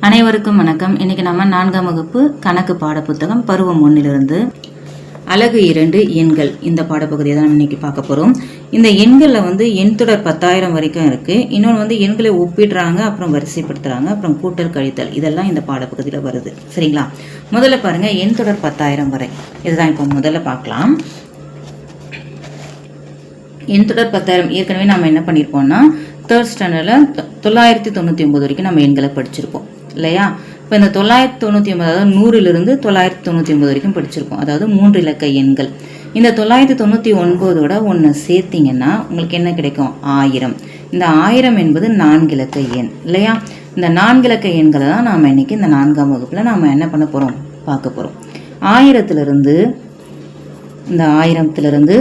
அனைவருக்கும் வணக்கம். இன்னைக்கு நம்ம 4ஆம் வகுப்பு கணக்கு பாடப்புத்தகம் பருவம் 1 அலகு 2 எண்கள் இந்த பாடப்பகுதியை தான் நம்ம இன்னைக்கு பார்க்க போறோம். இந்த எண்களில் எண் தொடர் 10,000 வரைக்கும் இருக்கு. இன்னொன்று எண்களை ஒப்பிடுறாங்க, அப்புறம் வரிசைப்படுத்துறாங்க, அப்புறம் கூட்டல் கழித்தல், இதெல்லாம் இந்த பாடப்பகுதியில் வருது. சரிங்களா? முதல்ல பாருங்க, எண் தொடர் 10,000 வரை. இதுதான் இப்போ முதல்ல பார்க்கலாம். எண் தொடர் 10,000 ஏற்கனவே நம்ம என்ன பண்ணியிருப்போம்னா, 3rd ஸ்டாண்டர்டில் 999 வரைக்கும் நம்ம எண்களை படிச்சிருப்போம் இல்லையா? இப்போ இந்த 999, அதாவது 100லிருந்து 999 வரைக்கும் படிச்சிருப்போம். அதாவது 3 இலக்க எண்கள். இந்த 999ஓட ஒன்று சேர்த்திங்கன்னா உங்களுக்கு என்ன கிடைக்கும்? 1000. இந்த 1000 என்பது 4 இலக்க எண் இல்லையா? இந்த 4 இலக்க எண்களை தான் நாம் இன்னைக்கு இந்த 4ஆம் வகுப்பில் நாம் என்ன பண்ண போகிறோம்? பார்க்க போகிறோம். 1000லிருந்து இந்த 1000லிருந்து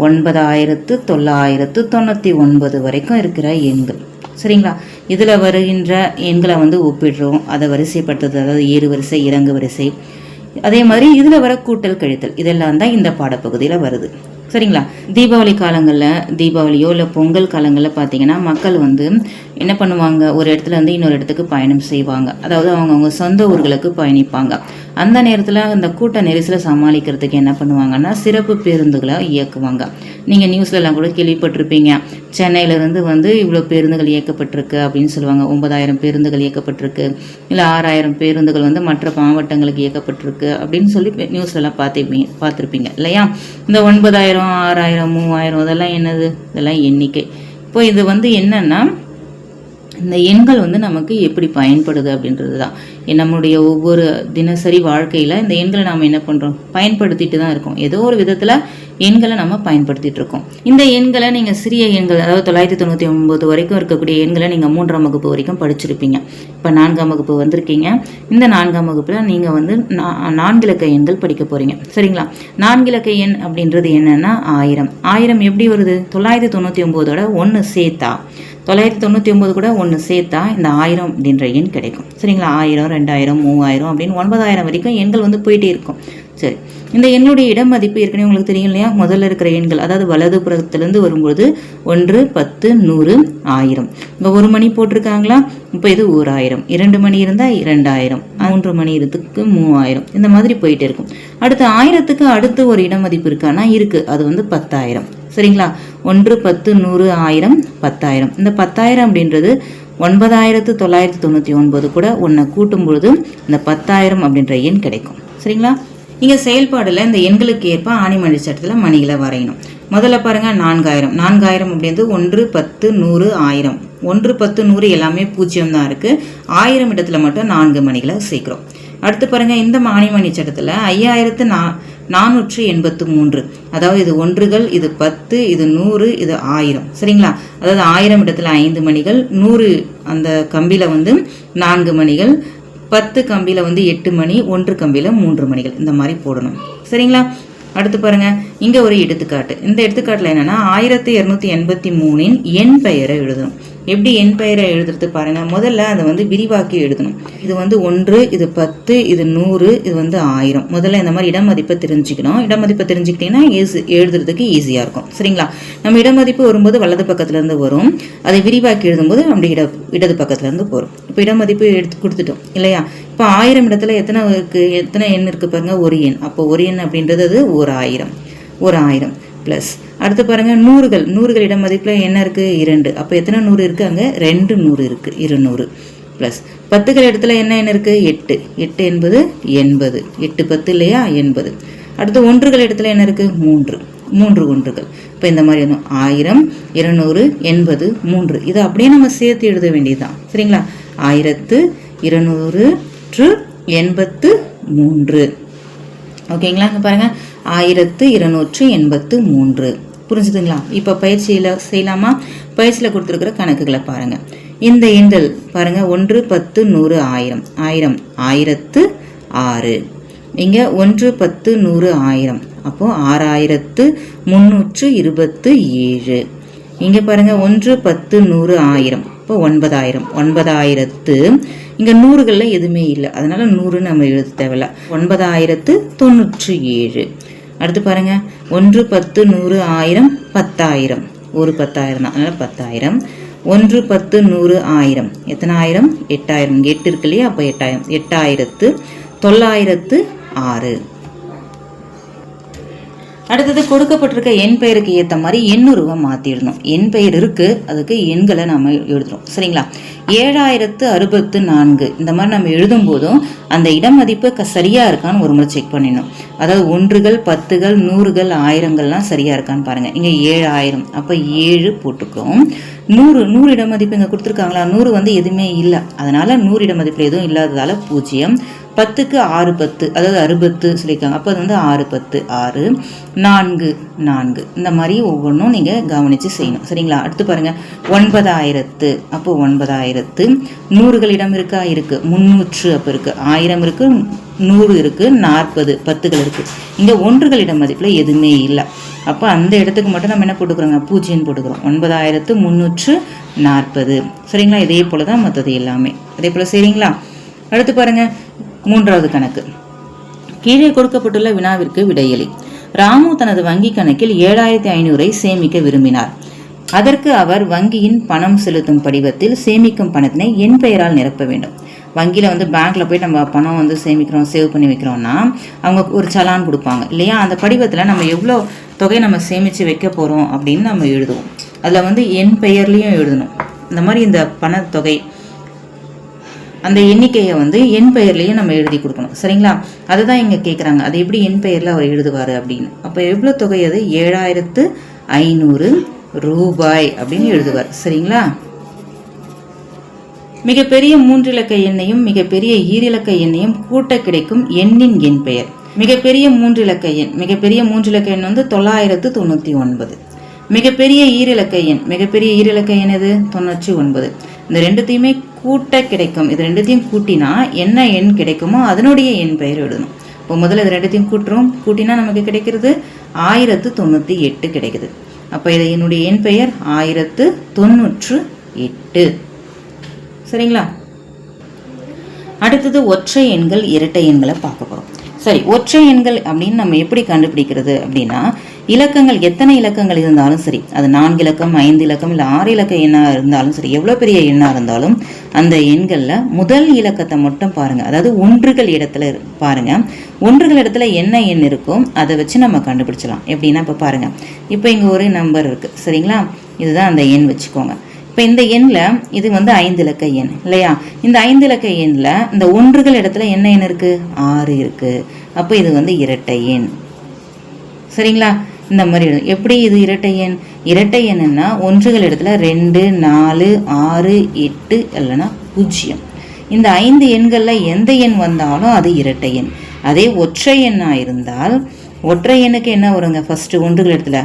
9,999 வரைக்கும் இருக்கிற எண்கள். சரிங்களா? இதில் வருகின்ற எண்களை ஒப்பிடுறோம், அதை வரிசைப்படுத்துறது, அதாவது ஏறு வரிசை, இறங்கு வரிசை. அதே மாதிரி இதில் வர கூட்டல் கழித்தல், இதெல்லாம் தான் இந்த பாடப்பகுதியில் வருது. சரிங்களா? தீபாவளி காலங்களில், தீபாவளியோ இல்லை பொங்கல் காலங்களில் பார்த்தீங்கன்னா மக்கள் என்ன பண்ணுவாங்க, ஒரு இடத்துல இன்னொரு இடத்துக்கு பயணம் செய்வாங்க. அதாவது அவங்கவுங்க சொந்த ஊர்களுக்கு பயணிப்பாங்க. அந்த நேரத்தில் அந்த கூட்ட நெரிசலை சமாளிக்கிறதுக்கு என்ன பண்ணுவாங்கன்னா, சிறப்பு பேருந்துகளை இயக்குவாங்க. நீங்கள் நியூஸ்லலாம் கூட கேள்விப்பட்டிருப்பீங்க, சென்னையிலேருந்து இவ்வளோ பேருந்துகள் இயக்கப்பட்டிருக்கு அப்படின்னு சொல்லுவாங்க. 9,000 பேருந்துகள் இயக்கப்பட்டிருக்கு, இல்லை 6,000 பேருந்துகள் மற்ற மாவட்டங்களுக்கு இயக்கப்பட்டிருக்கு அப்படின்னு சொல்லி நியூஸ்லலாம் பார்த்துருப்பீங்க இல்லையா? இந்த 9,000, 6,000, 3,000 இதெல்லாம் என்னது? இதெல்லாம் எண்ணிக்கை. இப்போ இது என்னன்னா, இந்த எண்கள் நமக்கு எப்படி பயன்படுது அப்படின்றது தான். நம்மளுடைய ஒவ்வொரு தினசரி வாழ்க்கையில் இந்த எண்களை நாம் என்ன பண்ணுறோம்? பயன்படுத்திட்டு தான் இருக்கோம். ஏதோ ஒரு விதத்தில் எண்களை நம்ம பயன்படுத்திட்டு இருக்கோம். இந்த எண்களை நீங்கள் சிறிய எண்கள், அதாவது 999 வரைக்கும் இருக்கக்கூடிய எண்களை நீங்கள் 3ஆம் வகுப்பு வரைக்கும் படிச்சிருப்பீங்க. இப்போ 4ஆம் வகுப்பு வந்திருக்கீங்க. இந்த 4ஆம் வகுப்பில் நீங்கள் 4 இலக்க எண்கள் படிக்க போகிறீங்க. சரிங்களா? 4 இலக்க எண் அப்படின்றது என்னென்னா 1000. 1000 எப்படி வருது? 999ஓட ஒன்று சேர்த்தா, 999 கூட ஒன்று சேர்த்தா இந்த 1000 அப்படின்ற எண் கிடைக்கும். சரிங்களா? 1000, 2000, 3000 அப்படின்னு 9,000 வரைக்கும் எண்கள் போயிட்டே இருக்கும். சரி, இந்த எண்ணுடைய இடமதிப்பு ஏற்கனவே உங்களுக்கு தெரியும் இல்லையா? முதல்ல இருக்கிற எண்கள், அதாவது வலது புறத்திலிருந்து வரும்போது 1, 10, 100, 1000. இப்போ 1 மணி போட்டிருக்காங்களா? இப்போ இது 1000. 2 மணி இருந்தால் 2000, 3 மணி இருந்துக்கு 3000. இந்த மாதிரி போயிட்டே இருக்கும். அடுத்து 1000க்கு அடுத்து ஒரு இடமதிப்பு இருக்கானா? இருக்கு, அது 10,000. சரிங்களா? 1, 10, 100, 1000, 10,000. இந்த 10,000 அப்படின்றது 9,999 கூட ஒன்றை கூட்டும் பொழுது இந்த 10,000 அப்படின்ற எண் கிடைக்கும். சரிங்களா? இங்கே செயல்பாடில் இந்த எண்களுக்கு ஏற்ப ஆணிமணி சட்டத்தில் மணிகளை வரையணும். முதல்ல பாருங்கள், 4000. 4000 அப்படின்றது 1, 10, 100, 1000. 1, 10, 100 எல்லாமே 0 தான் இருக்குது. 1000 இடத்துல மட்டும் 4 மணிகளை சேர்க்குறோம். அடுத்து பாருங்கள், இந்த ஆணிமணி சட்டத்தில் 5483, அதாவது இது ஒன்றுகள், இது 10, இது 100, இது 1000. சரிங்களா? அதாவது 1000 இடத்துல 5 மணிகள், 100 அந்த கம்பியில் 4 மணிகள், 10 கம்பியில் 8 மணி, 1 கம்பியில் 3 மணிகள், இந்த மாதிரி போடணும். சரிங்களா? அடுத்து பாருங்க, இங்க ஒரு எடுத்துக்காட்டு. இந்த எடுத்துக்காட்டுல என்னன்னா 1283 எண் பெயரை எழுதணும். எப்படி எண் பெயரை எழுதுறது பாருங்க. முதல்ல அதை விரிவாக்கி எழுதணும். இது 1, இது 10, இது 100, இது 1000. முதல்ல இந்த மாதிரி இடமதிப்பை தெரிஞ்சுக்கணும். இடமதிப்பை தெரிஞ்சுக்கிட்டீங்கன்னா எழுதுறதுக்கு ஈஸியா இருக்கும். சரிங்களா? நம்ம இடமதிப்பு வரும்போது வலது பக்கத்துல இருந்து வரும், அதை விரிவாக்கி எழுதும்போது அப்படி இடது பக்கத்துல இருந்து போறோம். இப்போ இடமதிப்பு எடுத்து கொடுத்துட்டோம் இல்லையா? இப்போ 1000 இடத்துல எத்தனை எண் இருக்கு பாருங்க? ஒரு எண். அப்போ ஒரு எண் அப்படின்றது அது 1000. 1000 பிளஸ் அடுத்து பாருங்க, நூறுகள் இடமதிப்பில் என்ன இருக்கு? 2. அப்போ எத்தனை 100 இருக்கு? அங்கே 2 100 இருக்கு, 200 பிளஸ் 10கள் இடத்துல என்ன எண் இருக்கு? 8. 8 என்பது 80. 8 10 இல்லையா? 80. அடுத்து ஒன்றுகள் இடத்துல என்ன இருக்கு? 3 ஒன்றுகள். இப்போ இந்த மாதிரி 1000, 200, 80, 3 இதை அப்படியே நம்ம சேர்த்து எழுத வேண்டியதுதான். சரிங்களா? 1283. ஓகேங்களா? இங்கே பாருங்க, 1283. புரிஞ்சுதுங்களா? இப்போ பயிற்சியில் செய்யலாமா? பயிற்சியில் கொடுத்துருக்குற கணக்குகளை பாருங்க. இந்த எண்கள் பாருங்க, 1, 10, 100, 1000. 1000 1006. இங்கே 1, 10, 100, 1000. அப்போ 6327. இங்கே பாருங்க, 1, 10, 100, 1000. இப்போ 9000. 9000 இங்கே 100களில் எதுவுமே இல்லை, அதனால 100 நம்ம எழுத தேவையில்ல. 9097. அடுத்து பாருங்க, 1, 10, 100, 1000, 10,000. ஒரு 10,000 தான், அதனால 10,000. 1 10 100 1000 எத்தனை ஆயிரம் 8000 இங்கே 8 இருக்கு இல்லையா அப்போ 8000 8906. அடுத்தது கொடுக்கப்பட்டிருக்க எண் பெயருக்கு ஏற்ற மாதிரி எண்ணுருவை மாற்றிடணும். எண் பெயர் இருக்குது, அதுக்கு எண்களை நம்ம எழுதுறோம். சரிங்களா? 7064 இந்த மாதிரி நம்ம எழுதும் போதும் அந்த இடமதிப்பு சரியாக இருக்கான்னு ஒரு முறை செக் பண்ணிடணும். அதாவது 1கள் 10கள் 100கள் 1000கள்லாம் சரியாக இருக்கான்னு பாருங்கள். இங்கே 7000 அப்போ 7 போட்டுக்கிறோம். 100 இடமதிப்பு இங்கே கொடுத்துருக்காங்களா? 100 வந்து எதுவுமே இல்லை, அதனால் 100 இடமதிப்பில் எதுவும் இல்லாததால் 0. 10க்கு 6 10 அதாவது 60 சொல்லியிருக்காங்க, அப்போ அது வந்து 6 10 6 4 4 இந்த மாதிரி ஒவ்வொன்றும் நீங்கள் கவனித்து செய்யணும். சரிங்களா? அடுத்து பாருங்கள் 9000 அப்போ 9000 100கள் இடம் இருக்கா? இருக்குது. 300 அப்போ இருக்குது. 1000 இருக்குது, 100 இருக்குது, 40 10கள் இருக்குது. இங்கே 1கள் இடம் மதிப்பில் எதுவுமே இல்லை, அப்போ அந்த இடத்துக்கு மட்டும் நம்ம என்ன போட்டுக்கிறோங்க? 0 போட்டுக்கிறோம். 9340. சரிங்களா? இதே போல் தான் மற்றது எல்லாமே இதே போல் சரிங்களா? அடுத்து பாருங்கள் 3வது கணக்கு. கீழே கொடுக்கப்பட்டுள்ள வினாவிற்கு விடையளி. ராமு தனது வங்கி கணக்கில் 7500 சேமிக்க விரும்பினார். அதற்கு அவர் வங்கியின் பணம் செலுத்தும் படிவத்தில் சேமிக்கும் பணத்தினை என் பெயரால் நிரப்ப வேண்டும். வங்கியில் வந்து பேங்க்ல போய் நம்ம பணம் வந்து சேமிக்கிறோம், சேவ் பண்ணி வைக்கிறோம்னா அவங்க ஒரு சலான் கொடுப்பாங்க இல்லையா? அந்த படிவத்தில் நம்ம எவ்வளோ தொகை நம்ம சேமித்து வைக்க போகிறோம் அப்படின்னு நம்ம எழுதுவோம். அதில் வந்து என் பெயர்லேயும் எழுதணும். இந்த மாதிரி இந்த பணத்தொகை அந்த எண்ணிக்கையை வந்து என் பெயர்லேயும் நம்ம எழுதி கொடுக்கணும். சரிங்களா? அதுதான் இங்கே கேட்குறாங்க, அது எப்படி என் பெயரில் அவர் எழுதுவார் அப்படின்னு. அப்போ எவ்வளோ தொகை? அது 7500 ரூபாய் அப்படின்னு எழுதுவார். சரிங்களா? மிகப்பெரிய 3 இலக்க எண்ணையும் மிகப்பெரிய ஈரிலக்க எண்ணையும் கூட்ட கிடைக்கும் எண்ணின் எண் பெயர். மிகப்பெரிய 3 இலக்க எண் வந்து 999. மிகப்பெரிய ஈரிலக்க எண் எது? 99. இந்த ரெண்டுத்தையுமே கூட்ட கிடைக்கும். இது ரெண்டுத்தையும் கூட்டினா என்ன எண் கிடைக்குமோ அதனுடைய எண் பெயர் எழுதணும். இப்போ முதல்ல இது ரெண்டுத்தையும் கூட்டினா நமக்கு கிடைக்கிறது 1098 கிடைக்குது. அப்போ இது என்னுடைய எண் பெயர் 1098. சரிங்களா? அடுத்தது ஒற்றை எண்கள் இரட்டை எண்களை பார்க்க போகிறோம். சரி, ஒற்றை எண்கள் அப்படின்னு நம்ம எப்படி கண்டுபிடிக்கிறது அப்படின்னா, இலக்கங்கள் எத்தனை இலக்கங்கள் இருந்தாலும் சரி, அது 4 இலக்கம் 5 இலக்கம் இல்லை 6 இலக்க எண்ணாக இருந்தாலும் சரி, எவ்வளோ பெரிய எண்ணாக இருந்தாலும் அந்த எண்களில் முதல் இலக்கத்தை மட்டும் பாருங்கள். அதாவது ஒன்றுகள் இடத்துல பாருங்கள். ஒன்றுகள் இடத்துல என்ன எண் இருக்கும் அதை வச்சு நம்ம கண்டுபிடிச்சலாம். எப்படின்னா இப்போ பாருங்கள், இப்போ இங்கே ஒரு நம்பர் இருக்குது. சரிங்களா? இதுதான் அந்த எண் வச்சுக்கோங்க. இப்போ இந்த எண்ணில் இது வந்து 5 இலக்க எண் இல்லையா? இந்த 5 இலக்க எண்ணில் இந்த ஒன்றுகள் இடத்துல என்ன எண் இருக்குது? 6 இருக்குது. அப்போ இது வந்து இரட்டை எண். சரிங்களா? இந்த மாதிரி எப்படி இது இரட்டை எண்? இரட்டை எண்ணுன்னா ஒன்றுகள் இடத்துல 2 4 6 8 இல்லைன்னா 0. இந்த 5 எண்களில் எந்த எண் வந்தாலும் அது இரட்டை எண். அதே ஒற்றை எண்ணாக இருந்தால் ஒற்றை எண்ணுக்கு என்ன வருங்க? ஃபர்ஸ்ட் ஒன்றுகள் இடத்துல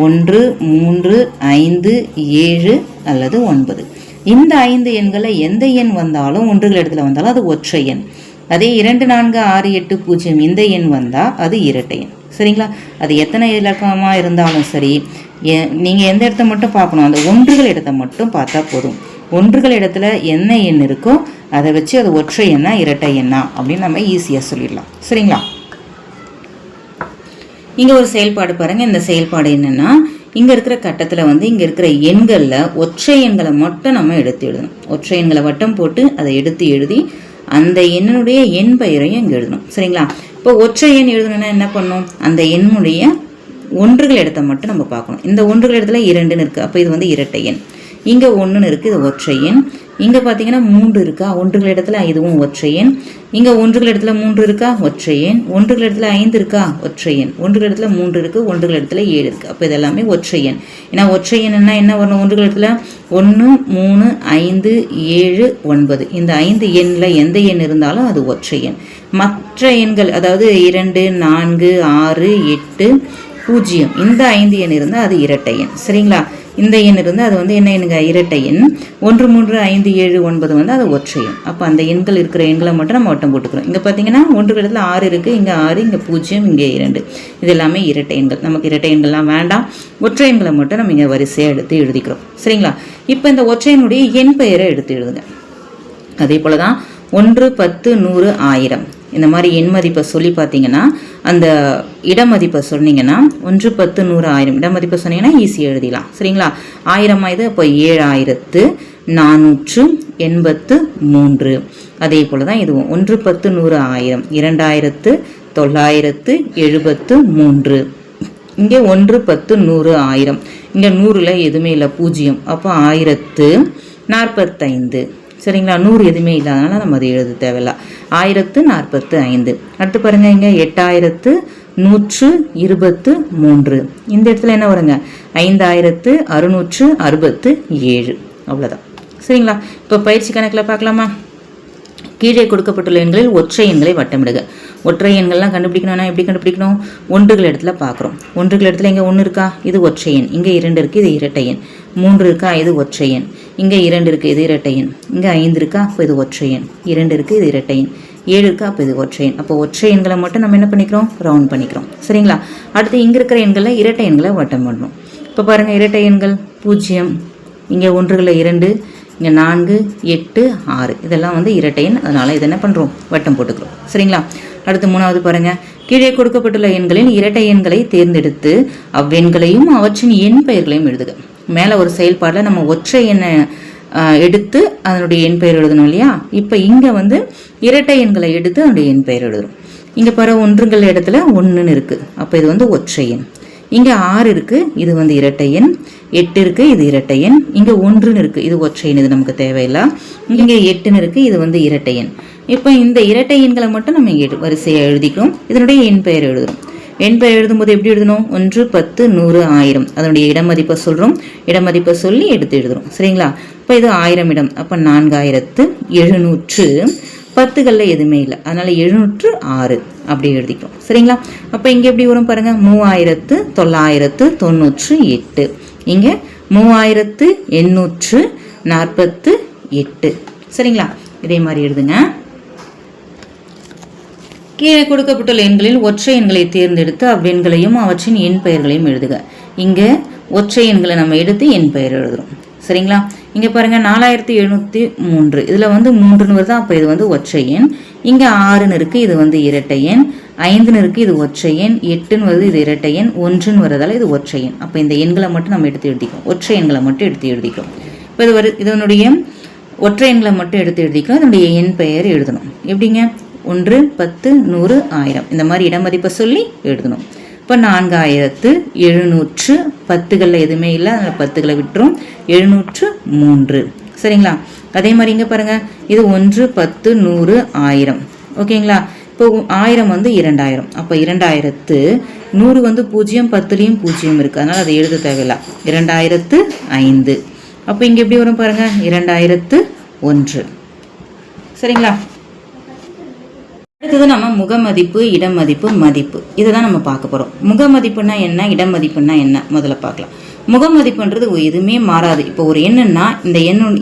1 3 5 7 அல்லது 9. இந்த 5 எண்களில் எந்த எண் வந்தாலும் ஒன்றுகள் இடத்துல வந்தாலும் அது ஒற்றை எண். அதே 2 4 6 8 0 இந்த எண் வந்தால் அது இரட்டை எண். சரிங்களா? அது எத்தனை இலக்கமாக இருந்தாலும் சரி, நீங்கள் எந்த இடத்த மட்டும் பார்க்கணும், அந்த ஒன்றுகள் இடத்த மட்டும் பார்த்தா போதும். ஒன்றுகள் இடத்துல என்ன எண் இருக்கோ அதை வச்சு அது ஒற்றை எண்ணா இரட்டை எண்ணா அப்படின்னு நம்ம ஈஸியாக சொல்லிடலாம். சரிங்களா? இங்கே ஒரு செயல்பாடு பாருங்கள். இந்த செயல்பாடு என்னென்னா, இங்கே இருக்கிற கட்டத்தில் வந்து இங்கே இருக்கிற எண்களில் ஒற்றை எண்களை மட்டும் நம்ம எடுத்து எழுதணும். ஒற்றை எண்களை வட்டம் போட்டு அதை எடுத்து எழுதி அந்த எண்ணுடைய எண் பெயரையும் இங்கே எழுதணும். சரிங்களா? இப்போ ஒற்றை எண் எழுதணும்னா என்ன பண்ணணும்? அந்த எண்ணுடைய ஒன்றுகள் இடத்த மட்டும் நம்ம பார்க்கணும். இந்த ஒன்றுகள் இடத்துல 2ன்னு இருக்குது, அப்போ இது வந்து இரட்டை எண். இங்கே 1ன்னு இருக்குது, இது ஒற்றை எண். இங்கே பார்த்தீங்கன்னா 3 இருக்கா, ஒன்றுகள் இடத்துல இதுவும் ஒற்றை எண். இங்கே ஒன்றுகள் இடத்துல 3 இருக்கா, ஒற்றை எண். ஒன்றுகள் இடத்துல 5 இருக்கா, ஒற்றை எண். ஒன்றுகள் இடத்துல 3 இருக்குது, ஒன்றுகள் இடத்துல 7 இருக்குது. அப்போ இதெல்லாமே ஒற்றை எண். ஏன்னா ஒற்றை எண்ணுன்னா என்ன வரணும்? ஒன்றுகள் இடத்துல 1 3 5 7 9 இந்த 5 எண்ணில் எந்த எண் இருந்தாலும் அது ஒற்றை எண். மற்ற எண்கள் அதாவது 2 4 6 8 0 இந்த 5 எண் இருந்தால் அது இரட்டை எண். சரிங்களா? இந்த எண் இருந்தால் அது வந்து என்ன எண்ணுங்க? இரட்டை எண். 1 3 5 7 9 வந்து அது ஒற்றை எண். அப்போ அந்த எண்கள் இருக்கிற எண்களை மட்டும் நம்ம வட்டம் போட்டுக்கிறோம். இங்கே பார்த்தீங்கன்னா ஒன்றுகள் இடத்துல 6 இருக்குது, இங்கே 6 இங்கே 0 இங்கே 2 இது எல்லாமே இரட்டை எண்கள். நமக்கு இரட்டை எண்கள்லாம் வேண்டாம், ஒற்றை எண்களை மட்டும் நம்ம இங்கே வரிசையாக எடுத்து எழுதிக்கிறோம். சரிங்களா? இப்போ இந்த ஒற்றை எண்ணுடைய எண் பெயரை எடுத்து எழுதுங்க. அதே போல தான் 1 10 100 1000 இந்த மாதிரி எண் மதிப்பை சொல்லி பார்த்தீங்கன்னா அந்த இடமதிப்பை சொன்னீங்கன்னா 1 10 100 1000 இடமதிப்பை சொன்னீங்கன்னா ஈஸியாக எழுதிடலாம். சரிங்களா? 1000 ஆயுது அப்போ 7483. அதே போல் தான் இதுவும் 1 10 100 1000 2973. இங்கே 1 10 100 1000. இங்கே 100ல் எதுவுமே இல்லை, 0. அப்போ 1045. சரிங்களா? 100 எதுவுமே இல்லாதனால நம்ம அதை எழுத தேவையில்ல. 1045. அடுத்து பாருங்க, இங்கே 8123. இந்த இடத்துல என்ன வருங்க? 5667. அவ்வளோதான். சரிங்களா? இப்போ பயிற்சி கணக்கில் பார்க்கலாமா? கீழே கொடுக்கப்பட்டுள்ள எண்களில் ஒற்றை எண்களை வட்டமிடுக. ஒற்றை எண்கள்லாம் கண்டுபிடிக்கணும்னா எப்படி கண்டுபிடிக்கணும்? ஒன்றுகள் இடத்துல பார்க்குறோம். ஒன்றுகள் இடத்துல இங்கே 1 இருக்கா, இது ஒற்றை எண். இங்கே 2 இருக்குது, இது இரட்டை எண். 3 இருக்கா, இது ஒற்றை எண். இங்கே 2 இருக்குது, இது இரட்டை எண். இங்கே 5 இருக்கா, அப்போ இது ஒற்றை எண். 2 இருக்குது, இது இரட்டை எண். 7 இருக்கா, அப்போ இது ஒற்றை எண். அப்போ ஒற்றை எண்களை மட்டும் நம்ம என்ன பண்ணிக்கிறோம்? ரவுண்ட் பண்ணிக்கிறோம். சரிங்களா? அடுத்து இங்கே இருக்கிற எண்களில் இரட்டை எண்களை வட்டம் பண்ணணும். இப்போ பாருங்கள், இரட்டை எண்கள் 0, இங்கே ஒன்றுகளில் 2, இங்கே 4, 8, 6. இதெல்லாம் வந்து இரட்டை எண். அதனால் இதை என்ன பண்ணுறோம்? வட்டம் போட்டுக்கிறோம். சரிங்களா? அடுத்து 3வது பாருங்கள், கீழே கொடுக்கப்பட்டுள்ள எண்களின் இரட்டை எண்களை தேர்ந்தெடுத்து அவ்வெண்களையும் அவற்றின் எண் பெயர்களையும் எழுதுக. மேலே ஒரு செயல்பாடில் நம்ம ஒற்றை எண்ணை எடுத்து அதனுடைய எண் பெயர் எழுதணும் இல்லையா? இப்போ இங்கே வந்து இரட்டை எண்களை எடுத்து அதனுடைய எண் பெயர் எழுதுறோம். இங்கே பாரு, ஒன்றுங்கள் இடத்துல 1ன்னு இருக்குது. அப்போ இது வந்து ஒற்றை எண். இங்கே 6 இருக்குது, இது வந்து இரட்டை எண். 8 இருக்குது, இது இரட்டை எண். இங்கே 1ன்னு இருக்குது, இது ஒற்றை எண், இது நமக்கு தேவையில்லை. இங்கே 8ன்னு இருக்குது, இது வந்து இரட்டை எண். இப்போ இந்த இரட்டை எண்களை மட்டும் நம்ம இங்கே வரிசையாக எழுதிக்கிறோம். இதனுடைய எண் பெயர் எழுதுகிறோம். எண் பெயர் எழுதும்போது எப்படி எழுதணும்? 1 10 100 1000. அதனுடைய இடமதிப்பை சொல்கிறோம். இடமதிப்பை சொல்லி எடுத்து எழுதுகிறோம். சரிங்களா? இப்போ இது 1000 இடம். அப்போ 4700. 10களில் எதுவுமே இல்லை, அதனால் 706 அப்படி எழுதிக்கிறோம். சரிங்களா? அப்போ இங்கே எப்படி வரும் பாருங்கள், 3998. இங்கே 3848. சரிங்களா? இதே மாதிரி எழுதுங்க. கீழே கொடுக்கப்பட்டுள்ள எண்களில் ஒற்றை எண்களை தேர்ந்தெடுத்து அவ்வெண்களையும் அவற்றின் எண் பெயர்களையும் எழுதுக. இங்கே ஒற்றை எண்களை நம்ம எடுத்து எண் பெயர் எழுதுகிறோம். சரிங்களா? இங்கே பாருங்கள், 4703. இதில் வந்து 3ன்னு வருதா, அப்போ இது வந்து ஒற்றை எண். இங்கே 6ன்னு இருக்குது, இது வந்து இரட்டை எண். 5ன்னு இருக்குது, இது ஒற்றை எண். 8ன்னு வருது, இது இரட்டை எண். 1ன்னு வரதால இது ஒற்றை எண். அப்போ இந்த எண்களை மட்டும் நம்ம எடுத்து எழுதிக்கிறோம். ஒற்றை எண்களை மட்டும் எடுத்து எழுதிக்கிறோம். இப்போ இதனுடைய ஒற்றை எண்களை மட்டும் எடுத்து எழுதிக்கிறோம். இதனுடைய எண் பெயர் எழுதணும். எப்படிங்க? 1 10 100 1000. இந்த மாதிரி இடமதிப்பை சொல்லி எழுதணும். இப்போ 4700. 10களில் எதுவுமே இல்லை, அதனால் 10களை விட்டுரும். 703. சரிங்களா? அதே மாதிரி இங்கே பாருங்கள், இது 1 10 100 1000. ஓகேங்களா? இப்போ 1000 வந்து 2000. அப்போ 2100 வந்து 0, 10லையும் 0 இருக்குது, அதனால் அதை எழுத தேவையில்லை. 2005. அப்போ இங்கே எப்படி வரும் பாருங்கள், 2001. சரிங்களா? அடுத்தது நம்ம முகமதிப்பு, இடமதிப்பு, மதிப்பு, இதை தான் நம்ம பார்க்க போகிறோம். முகமதிப்புன்னா என்ன, இடமதிப்புன்னா என்ன முதல்ல பார்க்கலாம். முகமதிப்புன்றது எதுவுமே மாறாது. இப்போ ஒரு எண்ணுன்னா இந்த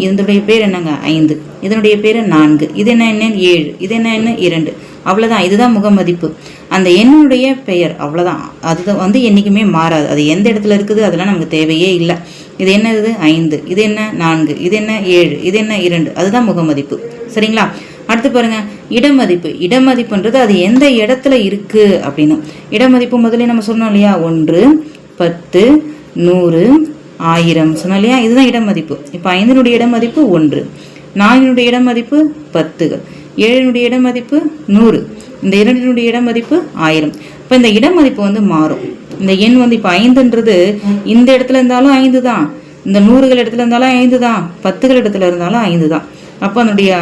இதனுடைய பேர் என்னங்க? 5. இதனுடைய பேர் 4. இது என்ன எண்ணு? 7. இது என்ன எண்ணு? 2. அவ்வளோதான். இதுதான் முகமதிப்பு. அந்த எண்ணுடைய பெயர் அவ்வளோதான். அது வந்து என்றைக்குமே மாறாது. அது எந்த இடத்துல இருக்குது அதெல்லாம் நமக்கு தேவையே இல்லை. இது என்ன? இது 5. இது என்ன? 4. இது என்ன? 7. இது என்ன? 2. அதுதான் முகமதிப்பு. சரிங்களா? அடுத்து பாருங்க, இடமதிப்பு. இடமதிப்புன்றது அது எந்த இடத்துல இருக்கு அப்படின்னு. இடமதிப்பு முதல்ல நம்ம சொன்னோம் இல்லையா, 1 10 100 1000 சொன்னோம் இல்லையா, இதுதான் இடமதிப்பு. இப்போ 5னுடைய இடமதிப்பு 1, 4னுடைய இடமதிப்பு 10, 7னுடைய இடமதிப்பு 100, இந்த 2னுடைய இடமதிப்பு 1000. இப்போ இந்த இடமதிப்பு வந்து மாறும். இந்த எண் வந்து இப்போ 5ன்றது இந்த இடத்துல இருந்தாலும் 5 தான், இந்த 100கள் இடத்துல இருந்தாலும் 5 தான், 10கள் இடத்துல இருந்தாலும் 5 தான். அப்போ அதனுடைய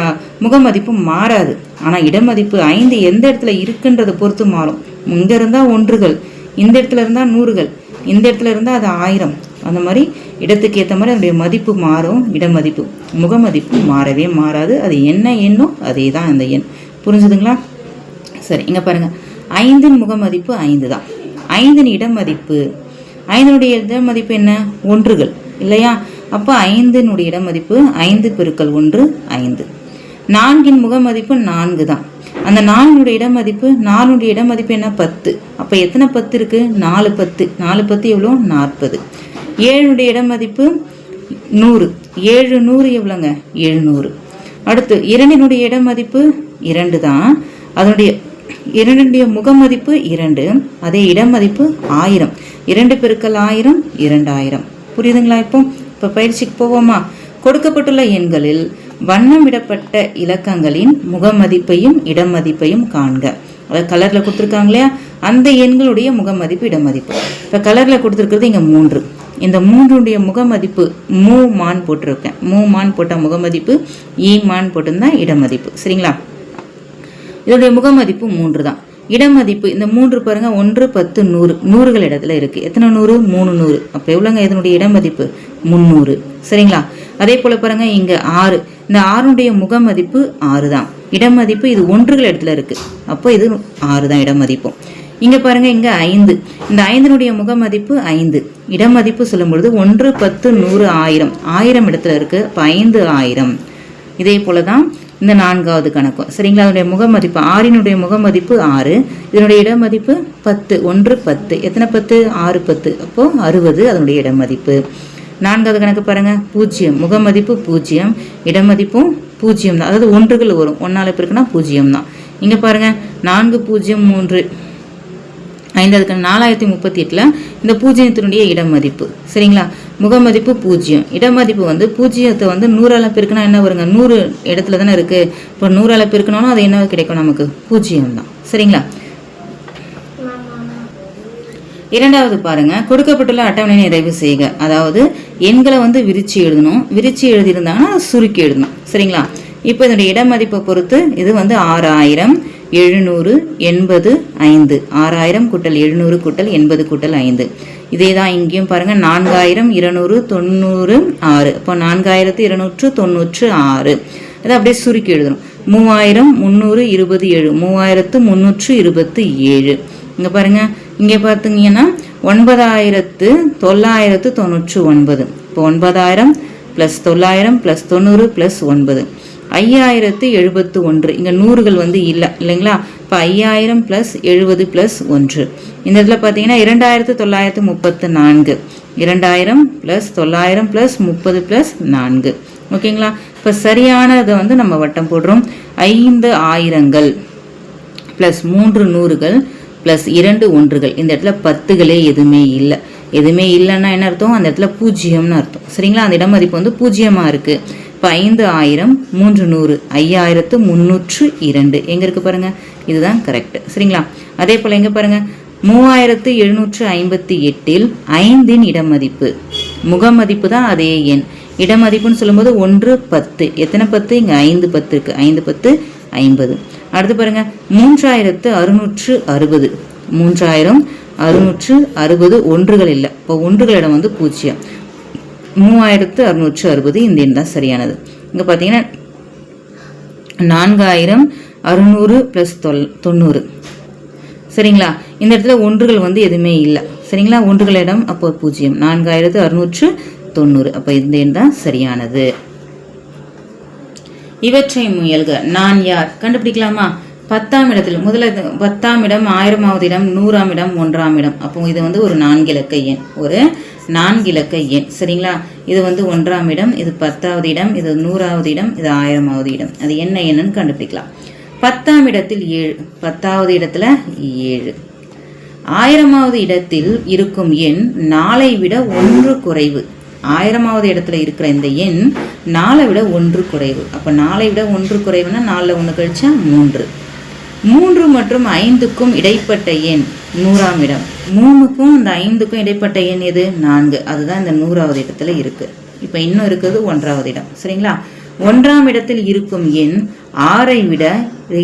முகமதிப்பு மாறாது. ஆனால் இடமதிப்பு 5 எந்த இடத்துல இருக்குன்றதை பொறுத்து மாறும். இங்கே இருந்தால் 1கள், இந்த இடத்துல இருந்தால் 100கள், இந்த இடத்துல இருந்தால் அது 1000. அந்த மாதிரி இடத்துக்கு ஏற்ற மாதிரி அதனுடைய மதிப்பு மாறும். இடமதிப்பு, முகமதிப்பு மாறவே மாறாது. அது என்ன எண்ணோ அதே தான் அந்த எண். புரிஞ்சுதுங்களா? சரி, இங்கே பாருங்கள், 5ன் முகமதிப்பு 5 தான். 5ன் இடமதிப்பு, 5னுடைய இடமதிப்பு என்ன? 1கள் இல்லையா? அப்போ 5னுடைய இடமதிப்பு 5 பெருக்கல் 1 5. 4ன் முகமதிப்பு 4 தான். அந்த 4னுடைய இடமதிப்பு, 4னுடைய இடமதிப்பு என்ன? 10. அப்போ எத்தனை 10 இருக்கு? 4 10. 4 10 எவ்வளோ? 40. 7னுடைய இடமதிப்பு 100. 7 100 எவ்வளோங்க? 700. அடுத்து 2னுடைய இடமதிப்பு 2 தான். அதனுடைய 2 முகமதிப்பு 2, அதே இடமதிப்பு 1000. 2 பெருக்கல் 1000 2000. புரியுதுங்களா? இப்போ பயிற்சிக்கு போவோமா? கொடுக்கப்பட்டுள்ள எண்களில் வண்ணமிடப்பட்ட இலக்கங்களின் முகமதிப்பையும் இடமதிப்பையும் காண்க. அதாவது கலரில் கொடுத்துருக்காங்க இல்லையா, அந்த எண்களுடைய முகமதிப்பு இடமதிப்பு. இப்போ கலரில் கொடுத்துருக்கிறது இங்கே 3. இந்த 3 முகமதிப்பு மூ மான் போட்டிருக்கேன். மூ மான் போட்ட முகமதிப்பு, மான் போட்டிருந்தா இடமதிப்பு. சரிங்களா? இதோடைய முகமதிப்பு 3 தான். இடமதிப்பு இந்த 3 பாருங்க, 1 10 100 நூறுகள் இடத்துல இருக்கு. எத்தனை 100? 300. அப்போ எவ்வளோங்க இதனுடைய இடமதிப்பு? 300. சரிங்களா? அதே போல பாருங்க இங்க 6. இந்த 6 முகமதிப்பு 6 தான். இடமதிப்பு இது ஒன்றுகள் இடத்துல இருக்கு. அப்போ இது 6 தான் இடமதிப்பும். இங்க பாருங்க இங்க 5. இந்த 5 முகமதிப்பு 5. இடமதிப்பு சொல்லும் பொழுது 1 10 100 1000 1000 இடத்துல இருக்கு. அப்போ 5000. இதே போலதான் இந்த 4வது கணக்கும். சரிங்களா? அதனுடைய முகமதிப்பு 6 முகமதிப்பு 6. இதனுடைய இடமதிப்பு 10. 1 10. எத்தனை 10? 6 10. அப்போ 60 அதனுடைய இடமதிப்பு. 4வது கணக்கு பாருங்க, 0 முகமதிப்பு 0, இடமதிப்பும் 0 தான். அதாவது ஒன்றுகள் வரும், 1 பெருக்குனா 0 தான். இங்க பாருங்க 4003 5வது கணக்கு 4038ல இந்த 0 இடமதிப்பு. சரிங்களா? முகமதிப்பு 0, இடமதிப்பு வந்து 0 வந்து 100 பெருக்குனா என்ன வருங்க? 100 இடத்துல தானே இருக்கு. இப்போ 100 பெருக்கணும், அது என்ன கிடைக்கும் நமக்கு? 0 தான். சரிங்களா? 2வது பாருங்க, கொடுக்கப்பட்டுள்ள அட்டவணை நிறைவு செய்க. அதாவது எண்களை வந்து விரிச்சு எழுதணும். விரிச்சு எழுதியிருந்தாங்கன்னா சுருக்கி எழுதணும். சரிங்களா? இப்போ இதனுடைய இடமதிப்பை பொறுத்து இது வந்து 6000 700 80 5. 6000 கூட்டல் 700 கூட்டல் 80 கூட்டல் 5. இதே தான் இங்கேயும் பாருங்க, 4296. அப்போ 4296. அதை அப்படியே சுருக்கி எழுதணும். 3327 3327. இங்க பாருங்க, இங்கே பார்த்தீங்கன்னா 9999. இப்போ 9000 + 900 + 90 + 9 5071. இங்கே நூறுகள் வந்து இல்லை இல்லைங்களா? இப்போ 5000 + 70 + 1. இந்த இடத்துல பார்த்தீங்கன்னா 2934. 2000 + 900 + 30 + 4. ஓகேங்களா? இப்போ சரியானதை வந்து நம்ம வட்டம் போடுறோம். 5 ஆயிரங்கள் + 3 நூறுகள் + 2 ஒன்றுகள். இந்த இடத்துல 10களே எதுவுமே இல்லை. எதுவுமே இல்லைன்னா என்ன அர்த்தம்? அந்த இடத்துல 0ன்னு அர்த்தம். சரிங்களா? அந்த இடமதிப்பு வந்து 0 இருக்கு. இப்போ 5000 300 5302. எங்க இருக்கு பாருங்க, இதுதான் கரெக்ட். சரிங்களா? அதே போல எங்க பாருங்க, 3758 5 இடமதிப்பு. முகமதிப்பு தான் அதே எண். இடமதிப்புன்னு சொல்லும்போது 1 10. எத்தனை 10? இங்க 5 10 இருக்கு. 5 10 50. அடுத்து பாருங்க 3660. 3660 ஒன்றுகள் இல்லை. இப்போ ஒன்றுகளிடம் வந்து 0. 3660 இந்த எண் தான் சரியானது. இங்க பாத்தீங்கன்னா 4600 + 90. சரிங்களா? இந்த இடத்துல ஒன்றுகள் வந்து எதுவுமே இல்லை. சரிங்களா? ஒன்றுகளிடம் அப்போ 0. 4690. அப்போ இந்த எண் தான் சரியானது. இவற்றை முயல்க. நான் யார் கண்டுபிடிக்கலாமா? 10ஆம் இடத்தில் முதல்ல 10ஆம் இடம், 1000வது இடம், 100ஆம் இடம், 1ஆம் இடம். அப்போ இது வந்து ஒரு 4 இலக்க எண். ஒரு 4 இலக்க எண். சரிங்களா? இது வந்து 1ஆம் இடம், இது 10வது இடம், இது 100வது இடம், இது 1000வது இடம். அது என்ன என்னன்னு கண்டுபிடிக்கலாம். 10ஆம் இடத்தில் 7, 10வது இடத்துல 7. 1000வது இடத்தில் இருக்கும் எண் 4ஐ விட 1 குறைவு. 1000வது இடத்துல இருக்கிற இந்த எண் 4ஐ விட 1 குறைவு. அப்போ 4ஐ விட 1 குறைவுனா 4ல் 1 கழிச்சா 3. 3 மற்றும் 5க்கும் இடைப்பட்ட எண் 100ஆம் இடம். 3க்கும் இந்த 5க்கும் இடைப்பட்ட எண் எது? 4. அதுதான் இந்த 100வது இடத்துல இருக்கு. இப்போ இன்னும் இருக்குது 1வது இடம். சரிங்களா? 1ஆம் இடத்தில் இருக்கும் எண் 6ஐ விட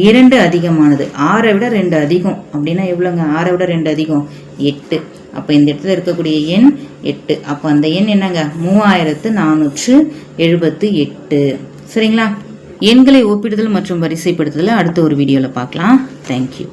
2 அதிகமானது. 6ஐ விட 2 அதிகம் அப்படின்னா எவ்வளோங்க? 6ஐ விட 2 அதிகம் 8. அப்போ இந்த இடத்துல இருக்கக்கூடிய எண் 8. அப்போ அந்த எண் என்னங்க? 3478. சரிங்களா? எண்களை ஒப்பிடுதல் மற்றும் வரிசைப்படுத்துதல் அடுத்த ஒரு வீடியோவில் பார்க்கலாம். தேங்க்யூ.